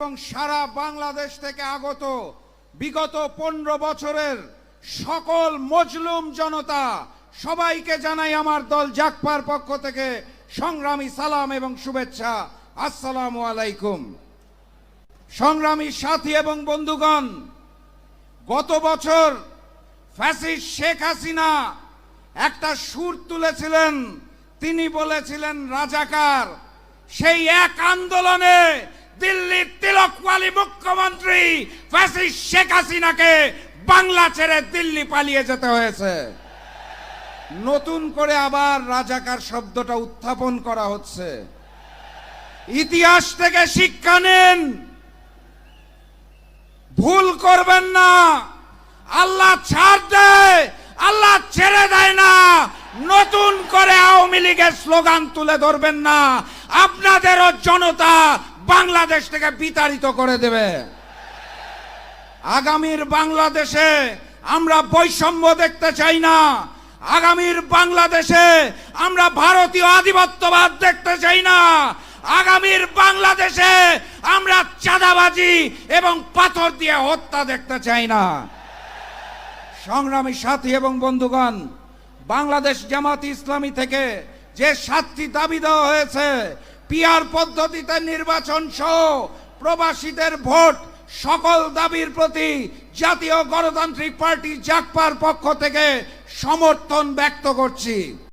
এবং সারা বাংলাদেশ থেকে আগত বিগত 15 বছরের সকল মজলুম জনতা সবাইকে জানাই আমার দল জাগপার পক্ষ থেকে সংগ্রামী সালাম এবং শুভেচ্ছা। আসসালামু আলাইকুম। সংগ্রামী সাথী এবং বন্ধুগণ, গত বছর ফ্যাসিস্ট শেখ হাসিনা একটা সুর তুলেছিলেন, তিনি বলেছিলেন রাজাকার। সেই এক আন্দোলনে দিল্লির তিলকওয়ালি মুখ্যমন্ত্রী ফ্যাসিস্ট শেখ হাসিনাকে বাংলা ছেড়ে দিল্লি পালিয়ে যেতে হয়েছে। নতুন করে আবার রাজাকার শব্দটা উত্থাপন করা হচ্ছে। ইতিহাস থেকে শিক্ষা নিন, ভুল করবেন না। আল্লাহ ছাড় দেয়, আল্লাহ ছেড়ে দেয় না। নতুন করে আওয়ামী লীগের স্লোগান তুলে ধরবেন না, আপনাদেরও জনতা বাংলাদেশ থেকে বিতাড়িত করে দেবে। আগামীর বাংলাদেশে আমরা বৈষম্য দেখতে চাই না। আগামীর বাংলাদেশে আমরা ভারতীয় আধিপত্যবাদ দেখতে চাই না। আগামীর বাংলাদেশে আমরা চাঁদাবাজি এবং পাথর দিয়ে হত্যা দেখতে চাই না। সংগ্রামী সাথী এবং বন্ধুগণ, বাংলাদেশ জামাত ইসলামী থেকে যে 7টি দাবি দেওয়া হয়েছে, পিআর পদ্ধতিতে নির্বাচন সহ প্রবাসীদের ভোট, সকল দাবির প্রতি জাতীয় গণতান্ত্রিক পার্টি জাগপার পক্ষ থেকে সমর্থন ব্যক্ত করছি।